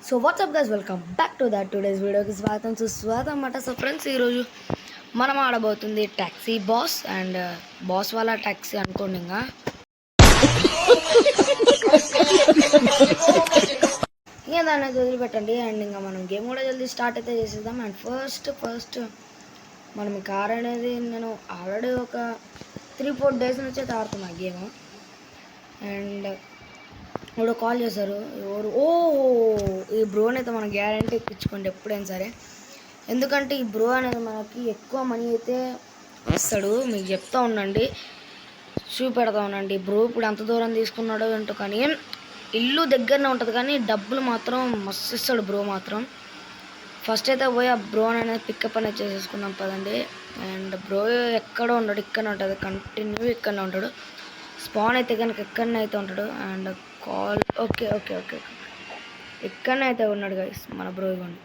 So WhatsApp guys, welcome back to that today's వీడియోకి స్వాగతం సుస్వాగతం అన్నమాట. సో ఫ్రెండ్స్, ఈరోజు మనం ఆడబోతుంది టాక్సీ బాస్ అండ్ బాస్ వాళ్ళ టాక్సీ అనుకోండి. ఇంకా దాన్ని వదిలిపెట్టండి అండ్ ఇంకా మనం గేమ్ కూడా జల్దీ స్టార్ట్ అయితే చేసేద్దాం. అండ్ ఫస్ట్ మనం ఈ కార్ అనేది నేను ఆల్రెడీ ఒక 3-4 డేస్ నుంచి అయితే ఆడుతున్నా గేమ్. అండ్ ఇప్పుడు కాల్ చేశారు ఎవరు, ఈ బ్రోని అయితే మన గ్యారంటీ ఎక్కించుకోండి ఎప్పుడైనా సరే. ఎందుకంటే ఈ బ్రో అనేది మనకి ఎక్కువ మనీ అయితే ఇస్తాడు. మీకు చెప్తా ఉండండి, చూపెడతా ఉండండి. బ్రో ఇప్పుడు ఎంత దూరం తీసుకున్నాడో ఏంటో, కానీ ఇల్లు దగ్గరనే ఉంటుంది కానీ డబ్బులు మాత్రం మస్తు ఇస్తాడు బ్రో మాత్రం. ఫస్ట్ అయితే పోయి ఆ బ్రో అనేది పికప్ అనేది చేసేసుకున్నాం పదండి. అండ్ బ్రో ఎక్కడో ఉంటాడు, ఇక్కడనే ఉంటుంది, కంటిన్యూ ఇక్కడనే ఉంటాడు. స్పాన్ అయితే కనుక ఎక్కడనే అయితే ఉంటాడు. And call okay okay okay ఎక్కడనే అయితే ఉన్నాడు గైస్ మన బ్రో. ఇవ్వండి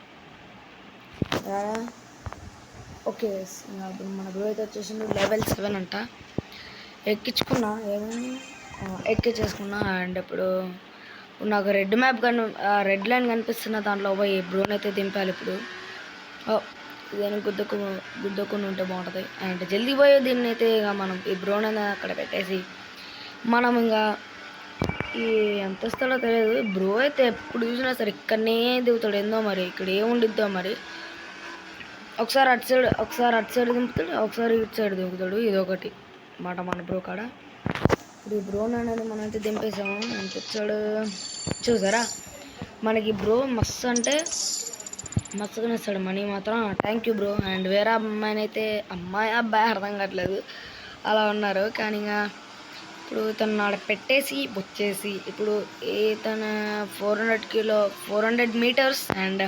ఓకే గైస్, మన బ్రో అయితే వచ్చేసింది లెవెల్ 7 అంట. ఎక్కించుకున్నా, ఏమైనా ఎక్కించేసుకున్నా. అండ్ ఇప్పుడు నాకు రెడ్ మ్యాప్ కానీ రెడ్ లైన్ కనిపిస్తున్న దాంట్లో పోయి బ్రోని అయితే దింపాలి. ఇప్పుడు దీన్ని గుద్దుకుని ఉంటే బాగుంటుంది. అండ్ జల్దీ పోయి దీన్ని అయితే ఇక మనం ఈ బ్రోని అక్కడ పెట్టేసి మనం ఇంకా ఈ ఎంత ఇస్తాడో తెలియదు. బ్రో అయితే ఎప్పుడు చూసినా సరే ఇక్కడనే దిగుతాడు. ఏందో మరి ఇక్కడ ఏముండిద్దో మరి. ఒకసారి అటు సైడ్ దింపుతాడు, ఒకసారి ఇటు సైడ్ దిగుతాడు. ఇది ఒకటి మాట మన బ్రో కాడ. ఇప్పుడు ఈ బ్రోన్ అనేది మనం అయితే దింపేసాము. ఎంత ఇచ్చాడు చూసారా మనకి బ్రో. మస్తు అంటే మస్తుగానే ఇస్తాడు మనీ మాత్రం. Thank you bro. అండ్ వేరే అమ్మాయి అబ్బాయి అర్థం కావట్లేదు అలా ఉన్నారు. కానీ ఇంకా ఇప్పుడు తను ఆడ పెట్టేసి వచ్చేసి ఇప్పుడు తన 400 మీటర్స్. అండ్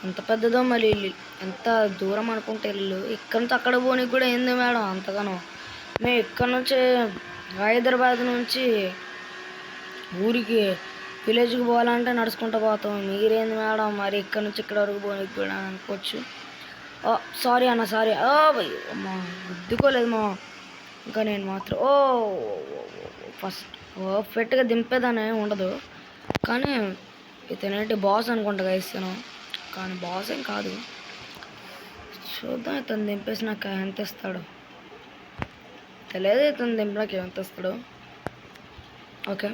ఎంత పెద్దదో మరి ఇల్లు, ఎంత దూరం అనుకుంటే ఇల్లు. ఇక్కడ నుంచి అక్కడ పోనీకి కూడా ఏంది మేడం అంతగానో. మేము ఇక్కడ నుంచి హైదరాబాద్ నుంచి ఊరికి విలేజ్కి పోవాలంటే నడుచుకుంటూ పోతాం. మీరేంది మేడం మరి ఇక్కడ నుంచి ఇక్కడ వరకు పోనీకి కూడా అనుకోవచ్చు. సారీ అన్న, సారీ. అమ్మా గుద్దుకోలేదు మా. ఇంకా నేను మాత్రం ఫస్ట్ పర్ఫెక్ట్గా దింపేదానే ఉండదు. కానీ ఇతనేంటి బాస్ అనుకుంటా ఇస్తాను, కానీ బాస్ ఏం కాదు. చూద్దాం ఇతను దింపేసినాక ఎంత ఇస్తాడు తెలియదు. ఇతను దింపినాక ఎంత ఇస్తాడు. ఓకే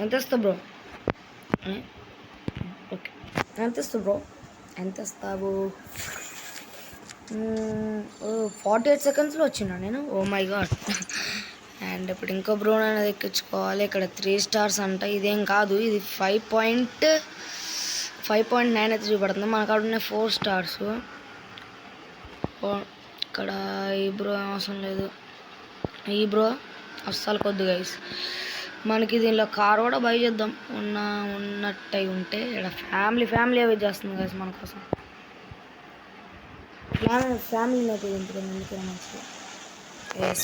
ఎంత ఇస్తావు బ్రో? ఓకే ఎంత ఇస్తావు బ్రో? ఎంత ఇస్తావు? 48 సెకండ్స్లో వచ్చినా నేను. ఓ మై గాడ్. అండ్ ఇప్పుడు ఇంకో బ్రో అనేది ఎక్కించుకోవాలి. ఇక్కడ 3 స్టార్స్ అంట. ఇదేం కాదు, ఇది 5.9 అయితే చూపడుతుంది. మన కాడ ఉన్నాయి 4 స్టార్స్. ఇక్కడ ఈ బ్రో అవసరం లేదు, ఈ బ్రో అస్సలు కొద్ది గైస్. మనకి దీనిలో కార్ కూడా బై చేద్దాం ఉన్నట్టయి ఉంటే. ఇక్కడ ఫ్యామిలీ అవి చేస్తుంది గైస్ మన కోసం. ఫ్యామిలీని అయితే తింటుంది అందుకే మంచిగా.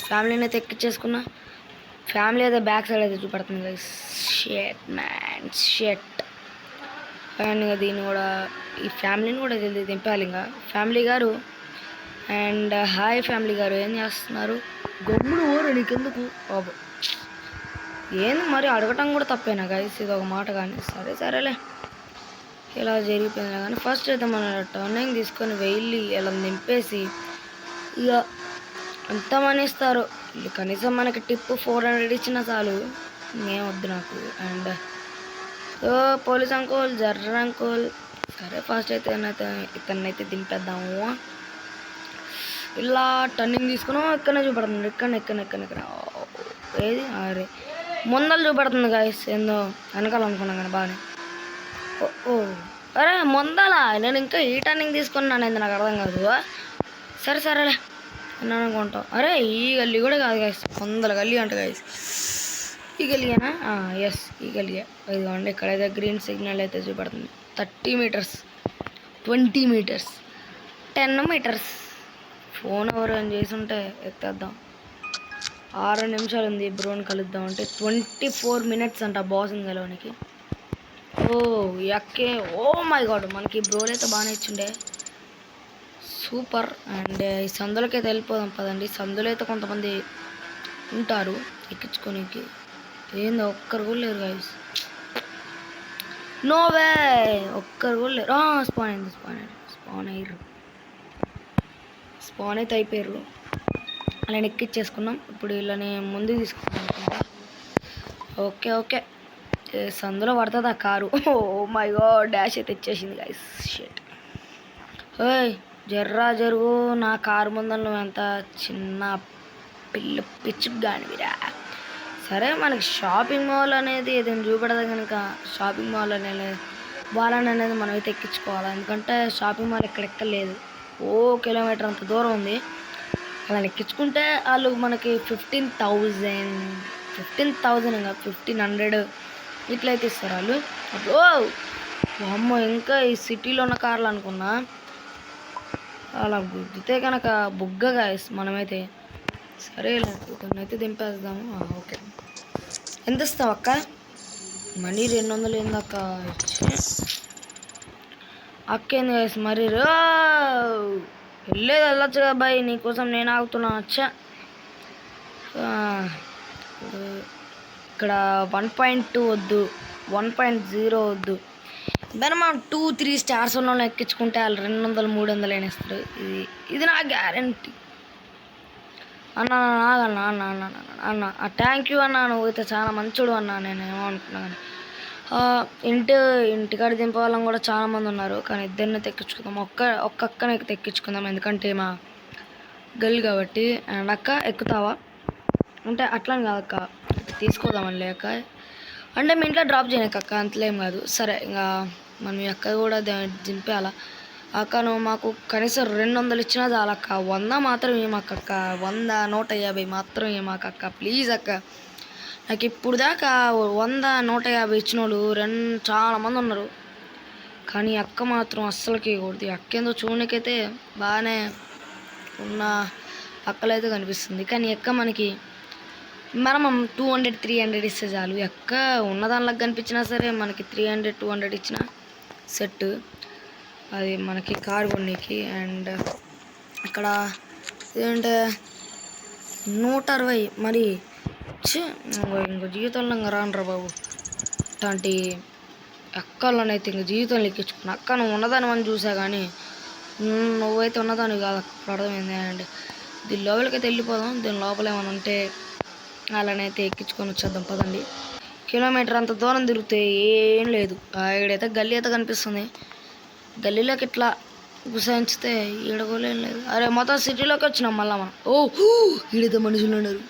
ఫ్యామిలీని అయితే ఎక్కించేసుకున్నా. ఫ్యామిలీ అయితే బ్యాక్ సైడ్ అయితే చూపడుతుంది గైస్. షెట్. అండ్ ఇంకా దీన్ని కూడా ఈ ఫ్యామిలీని కూడా జల్దీ దింపాలి. ఇంకా ఫ్యామిలీ గారు అండ్ హాయ్ ఫ్యామిలీ గారు, ఏం చేస్తున్నారు? గమ్ముడు ఓరు నీకెందుకు బాబు. ఏంది మరి అడగటం కూడా తప్పేనా గైస్? ఇది ఒక మాట. కానీ సరేలే ఇలా జరిగిపోయింది. కానీ ఫస్ట్ అయితే మన టర్నింగ్ తీసుకొని వెళ్ళి ఇలా నింపేసి ఇక ఎంత మనీ ఇస్తారు కనీసం మనకి టిప్ 400 ఇచ్చినా చాలు, ఇంకేం వద్దు నాకు. అండ్ పోలీస్ అంకుల్, జర్ర అంకుల్, సరే ఫస్ట్ అయితే ఇతన్నైతే దింపేద్దాము. ఇలా టర్నింగ్ తీసుకున్నాం. ఇక్కడనే చూపెడుతుంది, ఇక్కడ ఏది అరే ముందలు చూపెడుతుంది గాయస్. ఏందో వెనకాల అనుకున్నాం కానీ బాగానే. అరే ముందలా నేను ఇంకా ఈ టర్నింగ్ తీసుకున్నాను, ఏంది నాకు అర్థం కాదు. సరేలే అని అనుకుంటాం. అరే ఈ గల్లీ కూడా కాదు గాయస్, 100 గల్లీ అంట గాయస్. ఈ గల్లీనా? ఎస్ ఈ గల్లీయే. ఇదిగోండి ఇక్కడైతే గ్రీన్ సిగ్నల్ అయితే చూపెడుతుంది. 30 మీటర్స్, 20 మీటర్స్, 10 మీటర్స్. ఫోన్ ఎవరు అని చేసి ఉంటే ఎత్తేద్దాం. 6 నిమిషాలు ఉంది బ్రోని కలుద్దాం అంటే. 24 మినిట్స్ అంట బాస్ని కలవడానికి. ఓ మై గాడ్, మనకి బ్రోలు అయితే బాగానే ఇచ్చిండే, సూపర్. అండ్ ఈ సందులకైతే వెళ్ళిపోదాం పదండి. సందులో అయితే కొంతమంది ఉంటారు ఎక్కించుకోనికి. ఏందో ఒక్కరు కూడా లేరు గైస్. నోవే ఒక్కరు కూడా లేరు. స్పాన్ అయితే అయిపోయారు. అలా ఎక్కిచ్చేసుకున్నాం. ఇప్పుడు వీళ్ళని ముందుకు తీసుకున్నాం. ఓకే ఓకే సందులో పడుతుంది ఆ car. Oh my god dash అయితే ఇచ్చేసింది గైస్. షిట్. ఓయ్ జర్రా జరుగు, నా కారు ముందర నువ్వు ఎంత చిన్న పిచ్చుకు కానివిరా. సరే మనకి షాపింగ్ మాల్ అనేది ఏదైనా చూపెడదా కనుక షాపింగ్ మాల్ అనేది వాళ్ళని అనేది మనం అయితే ఎక్కించుకోవాలి. ఎందుకంటే షాపింగ్ మాల్ ఎక్కడెక్కడ లేదు. ఓ కిలోమీటర్ అంత దూరం ఉంది. అలా ఎక్కించుకుంటే వాళ్ళు మనకి 15,000 ఇంకా 1,500 ఇట్లయితే ఇస్తారు వాళ్ళు. అప్పుడు అమ్మ ఇంకా ఈ సిటీలో ఉన్న కార్లు అనుకున్నా. అలా గుద్దితే కనుక బుగ్గగా మనమైతే. సరే ఇతనైతే దింపేద్దాము. ఓకే ఎంత ఇస్తావు అక్క? మనీ 200 ఏంది అక్క? అక్కేంది గైస్ మరి వెళ్ళొచ్చు కదా బాయ్, నీకోసం నేను ఆగుతున్నా. వచ్చా ఇక్కడ 1.2 వద్దు, 1.0 వద్దు. దాన్ని మనం 2-3 స్టార్స్ ఉన్న ఎక్కించుకుంటే వాళ్ళు 200-300 అయినా ఇస్తారు. ఇది నా గ్యారంటీ అన్న. అన్న థ్యాంక్ యూ అన్న, నువ్వు అయితే చాలా మంచోడు అన్న. నేను ఏమనుకున్నా కానీ ఇంటికాడ దింపవాళ్ళం కూడా చాలా మంది ఉన్నారు. కానీ ఇద్దరిని తెక్కించుకుందాం, ఒక్క అక్కని తెక్కించుకుందాం. ఎందుకంటే మా గల్ కాబట్టి. అండ్ అక్క ఎక్కుతావా అంటే అట్లా కాదక్క, తీసుకోదామని లేక అంటే మీ ఇంట్లో డ్రాప్ చేయను అక్క, అంతలేం కాదు. సరే ఇంకా మనం ఈ అక్క కూడా దింపేయాల. అక్క నువ్వు మాకు కనీసం 200 ఇచ్చినా చాలక్క, 100 మాత్రం ఏమాక అక్క, 100-150 మాత్రం ఏమాక అక్క, ప్లీజ్ అక్క. నాకు ఇప్పుడు దాకా 100-150 ఇచ్చిన వాళ్ళు చాలా మంది ఉన్నారు. కానీ అక్క మాత్రం అస్సలకి ఇవ్వకూడదు. అక్క ఏందో చూడనికైతే బాగానే ఉన్న అక్కలైతే కనిపిస్తుంది. కానీ అక్క మనకి మనం 200-300 ఇస్తే చాలు. అక్క ఉన్నదానిలాగా కనిపించినా సరే మనకి 300-200 ఇచ్చిన సెట్ అది మనకి కారు కొన్నికి. అండ్ ఇక్కడ ఏంటంటే 160 మరి ఇంకో జీవితంలో ఇంకా రానురా బాబు. ఇట్లాంటి అక్కలనైతే ఇంక జీవితంలో ఎక్కించుకున్నా. అక్క నువ్వు ఉన్నదాని మనం చూసా కానీ నువ్వైతే ఉన్నదాన్ని కాదు అప్పుడు అర్థమైంది. అండ్ దీని లోపలికి అయితే వెళ్ళిపోదాం. దీని లోపల ఏమైనా ఉంటే అలానైతే ఎక్కించుకొని వచ్చేద్దాం పదండి. కిలోమీటర్ అంత దూరం తిరిగితే ఏం లేదు. ఇక్కడైతే గల్లీ అయితే కనిపిస్తుంది. గల్లీలోకి ఇట్లా గుసాయించితే ఈడగోలేం లేదు. అరే మొత్తం సిటీలోకి వచ్చినాం మళ్ళా మనం. ఈడైతే మనుషులు ఉన్నారు.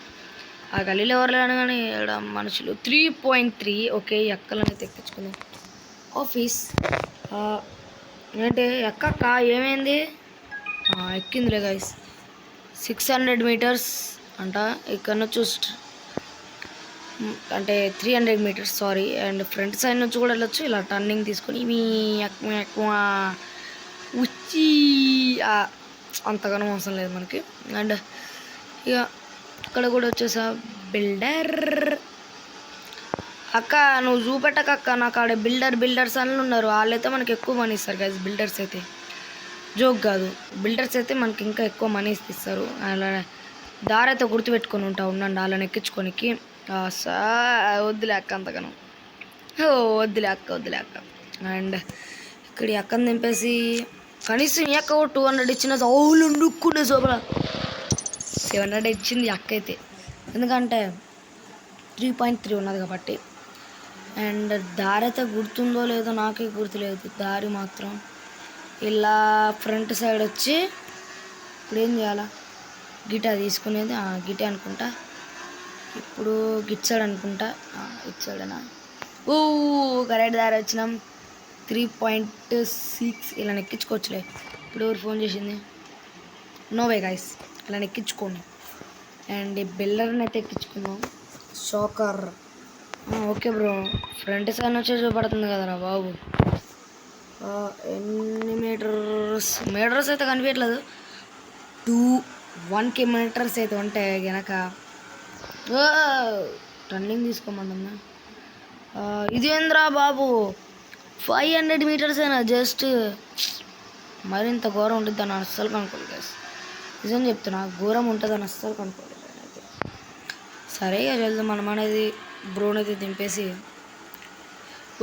ఆ గల్లీలో ఎవరు లేను కానీ ఇక్కడ మనుషులు 3.3. ఓకే ఎక్కలని తెక్కించుకుందాం. ఆఫీస్ ఏంటి ఎక్కక్క ఏమైంది? ఎక్కిందిలే గైస్. 600 మీటర్స్ అంట. ఇక్కడ నుంచి అంటే 300 meters sorry. And front side నుంచి కూడా వెళ్ళొచ్చు. ఇలా టర్నింగ్ తీసుకొని ఎక్కువ వచ్చి అంతగానో అవసరం లేదు మనకి. అండ్ ఇక ఇక్కడ కూడా వచ్చేసా బిల్డర్. అక్క నువ్వు చూపెట్టకక్క, నాకు ఆడ బిల్డర్స్ అని ఉన్నారు. వాళ్ళైతే మనకి ఎక్కువ మనీ ఇస్తారు గైస్. బిల్డర్స్ అయితే జోక్ కాదు, బిల్డర్స్ అయితే మనకి ఇంకా ఎక్కువ మనీ ఇస్తారు. అలా దారి అయితే గుర్తుపెట్టుకొని ఉండండి వాళ్ళని ఎక్కించుకోనికి. వద్దులే అక్క అంతగాను, వద్దులే అక్క. అండ్ ఇక్కడ ఈ అక్కని దింపేసి కనీసం ఈ అక్క 200 ఇచ్చిన అవులు నుక్కునే సోపల 700 ఇచ్చింది అక్క అయితే. ఎందుకంటే 3.3 ఉన్నది కాబట్టి. అండ్ దారి అయితే గుర్తుందో లేదో నాకే గుర్తులేదు. దారి మాత్రం ఇలా ఫ్రంట్ సైడ్ వచ్చి ఇప్పుడు ఏం చేయాలా? గిటా తీసుకునేది గిటే అనుకుంటా. ఇప్పుడు గిట్ సైడ్ అనుకుంటా. ఇట్ సైడేనా? కరెక్ట్ దారి వచ్చినాం. 3.6 ఇలా ఎక్కించుకోవచ్చులే. ఇప్పుడు ఎవరు ఫోన్ చేసింది? నోవే గైస్ ఇలా ఎక్కించుకోండి. అండ్ ఈ బిల్డర్ని అయితే ఎక్కించుకుందాం. షోకర్ ఓకే బ్రో. ఫ్రంట్ సైడ్ వచ్చే చూపడుతుంది కదరా బాబు. ఎన్ని మీటర్స్ అయితే కనిపించట్లేదు. 1 కిలోమీటర్స్ అయితే ఉంటాయి గనక టర్నింగ్ తీసుకోమందమ్మా. ఇదేంద్రా బాబు 500 మీటర్స్ అయినా జస్ట్. మరింత ఘోరం ఉంటుంది అని అస్సలు కనుక్కోలేదు గైస్. నిజం చెప్తున్నా, ఘోరం ఉంటుందని అస్సలు కనుక్కోలేదు అయితే. సరే ఇక వెళ్దాం మనం అనేది. బ్రోన్ అయితే దింపేసి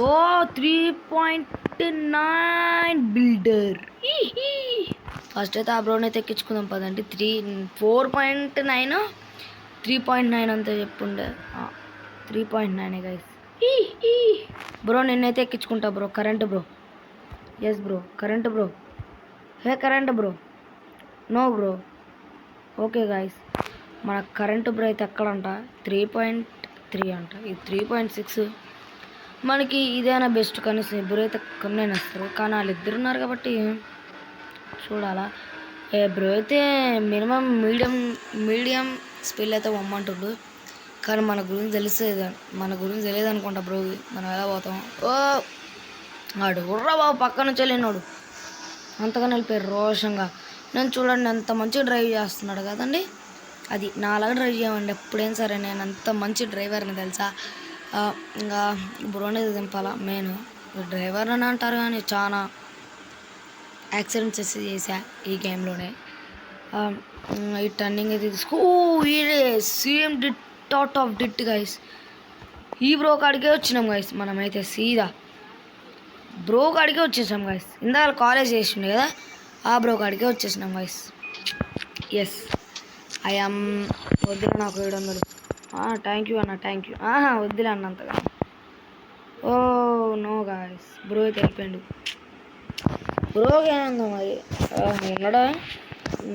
ఓ 3.9 బిల్డర్. ఫస్ట్ అయితే ఆ బ్రోని అయితే ఎక్కించుకుందాం పదండి. 4.9 3.9 అంతే చెప్పుండే. 3.9 గైస్. బ్రో నిన్నైతే ఎక్కించుకుంటా bro. Current bro. Yes bro, current bro. Hey current bro. No bro. Okay guys, మన కరెంట్ బ్రో అయితే ఎక్కడంట 3.3 అంట. ఇది 3.6. మనకి ఇదేనా బెస్ట్ కనీసం బ్రో అయితే కొన్నైనా వస్తారు. కానీ వాళ్ళు ఇద్దరు ఉన్నారు కాబట్టి చూడాలా. బ్రో అయితే మినిమం మీడియం స్పీడ్ అయితే పొమ్మంటుండు. కానీ మన గురించి తెలియదు అనుకుంటా బ్రో. మనం ఎలా పోతాం. ఓ వాడు ఉర్రా బాబు పక్క నుంచి వెళ్ళినాడు. అంతగానే వెళ్ళిపోయారు రోషంగా. నేను చూడండి ఎంత మంచిగా డ్రైవ్ చేస్తున్నాడు కదండి. అది నాలాగా డ్రైవ్ చేయమండి ఎప్పుడైనా సరే. నేను అంత మంచి డ్రైవర్ని తెలుసా. ఇంకా బ్రోనే దింపాలా మెయిన్. డ్రైవర్ అని అంటారు కానీ చాలా యాక్సిడెంట్స్ చేసా ఈ గేమ్లోనే. ఈ టర్నింగ్ అయితే తీసుకో. ఈడే సేమ్ డిట్ అవుట్ ఆఫ్ డిట్ గైస్. ఈ బ్రో కాడికే వచ్చినాం గైస్. మనమైతే సీదా బ్రో కాడికే వచ్చేసాం గైస్. ఇందాక కాలేజ్ చేసిండే కదా, ఆ బ్రో కాడికే వచ్చేసినాం గైస్. Yes I'm. వద్దులే నాకు 700. థ్యాంక్ యూ అన్న, థ్యాంక్ యూ. వద్దులే అన్నంతగా. ఓ నో గాయస్, బ్రో అయితే వెళ్ళిపోయిండు. బ్రోకి ఏమైందో మరి. ఉన్నాడా?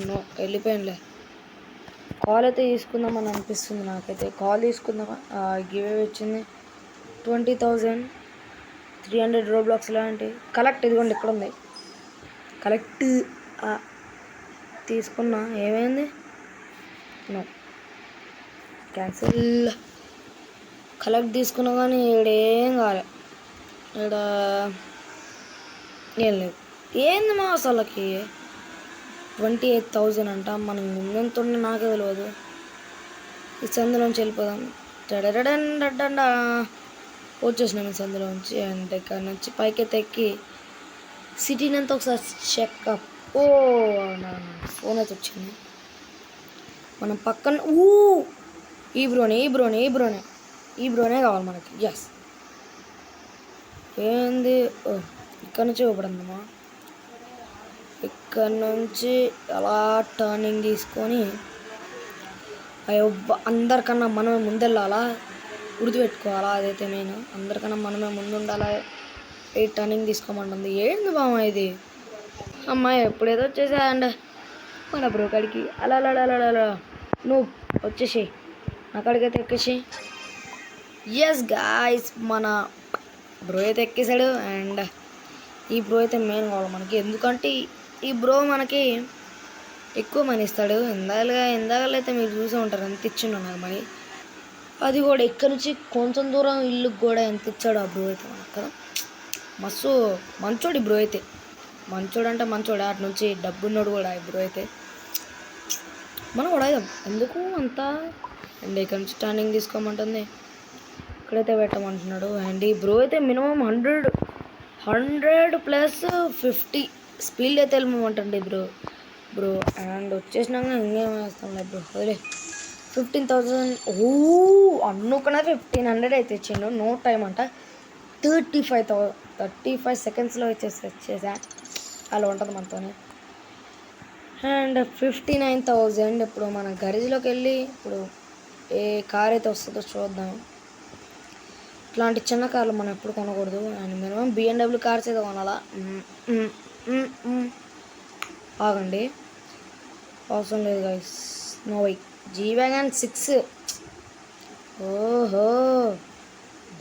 నో, వెళ్ళిపోయిండులే. కాల్ అయితే తీసుకుందామని అనిపిస్తుంది నాకైతే. కాల్ తీసుకుందామా. గివ్ అవే వచ్చింది 20,300 రోబ్లాక్స్ లాంటి కలెక్ట్. ఇదిగోండి ఇక్కడ ఉంది కలెక్ట్. తీసుకున్నా. ఏమైంది? No, cancel. కలెక్ట్ తీసుకున్నా కానీ ఏడేం కాలే. ఇక్కడ ఏం లేదు. ఏంది మా అసలుకి 28,000 అంట. మనం ముందెంత ఉండి నాకే తెలియదు. ఈ సందులోంచి వెళ్ళిపోదాం. డడండా వచ్చేసినాం ఈ సందులోంచి. అండ్ ఇక్కడ నుంచి పైకి ఎక్కి సిటీని అంతా ఒకసారి చెకప్. నా ఫోన్ అయితే వచ్చింది. మనం పక్కన ఈ బ్రోనే కావాలి మనకి. ఎస్. ఏంది? ఇక్కడ నుంచి ఇవ్వబడిందమ్మా. ఇక్కడ నుంచి అలా టర్నింగ్ తీసుకొని అందరికన్నా మనమే ముందెళ్ళాలా. గుర్తుపెట్టుకోవాలా, అదైతే మెయిన్. అందరికన్నా మనమే ముందు ఉండాలా. ఏ టర్నింగ్ తీసుకోమంటుంది. ఏంది బామ్మ ఇది? అమ్మాయి ఎప్పుడేదో వచ్చేసా. అండ్ మన బ్రో కాడికి అలా నువ్వు వచ్చేసి నా కాడికి అయితే ఎక్కేసి. ఎస్ గాయస్, మన బ్రో అయితే ఎక్కేసాడు. అండ్ ఈ బ్రో అయితే మెయిన్ కావాలి మనకి. ఎందుకంటే ఈ బ్రో మనకి ఎక్కువ మనీ ఇస్తాడు. ఇందాకలైతే మీరు చూసే ఉంటారు ఎంత ఇచ్చిండు నాకు మనీ. అది కూడా ఇక్కడ నుంచి కొంచెం దూరం ఇల్లుకి కూడా ఎంత ఇచ్చాడు ఆ బ్రో అయితే మనకు కదా. మస్తు మంచోడు ఈ బ్రో అయితే. మంచోడు అంటే మంచోడు. అటు నుంచి డబ్బున్నోడు కూడా ఈ బ్రో అయితే. మనం కూడా ఎందుకు అంతా. అండ్ ఇక్కడ నుంచి టర్నింగ్ తీసుకోమంటుంది. ఇక్కడైతే పెట్టమంటున్నాడు. అండ్ ఈ బ్రో అయితే మినిమం 100 ప్లస్ 50 స్పీడ్ అయితే వెళ్ళమంటండి బ్రో. అండ్ వచ్చేసినాక ఇంకేం వేస్తాం బ్రో. వదిలే 15,000. అనుకున్నా 1,500 అయితే ఇచ్చిండు. నో టైం అంట. 35 సెకండ్స్లో వచ్చేసా. అలా ఉంటుంది మనతోనే. అండ్ 59,000. ఇప్పుడు మన గరీజ్లోకి వెళ్ళి ఇప్పుడు ఏ కార్ అయితే వస్తుందో చూద్దాం. ఇట్లాంటి చిన్న కార్లు మనం ఎప్పుడు కొనకూడదు. అండ్ మినిమం BMW కార్స్ అయితే కొనాలా. ఆగండి, అవసరం లేదు గైస్. No why. G-Wagon 6. ఓహో,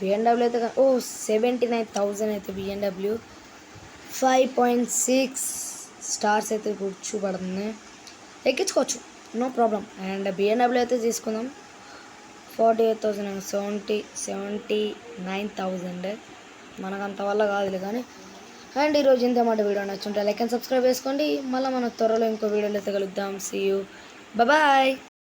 BMW అయితే 79,000 అయితే BMW. 5.6 స్టార్స్ అయితే కూర్చోబడుతుంది. ఎక్కించుకోవచ్చు, నో ప్రాబ్లం. అండ్ BMW అయితే తీసుకుందాం. 48,000 79,000. మనకు అంత వల్ల కాదులే కానీ. అండ్ ఈరోజు ఇంతమాట వీడియో నచ్చుంటే లైక్ అండ్ సబ్స్క్రైబ్ చేసుకోండి. మళ్ళీ మనం త్వరలో ఇంకో వీడియోలో అయితే కలుద్దాం. See you, bye.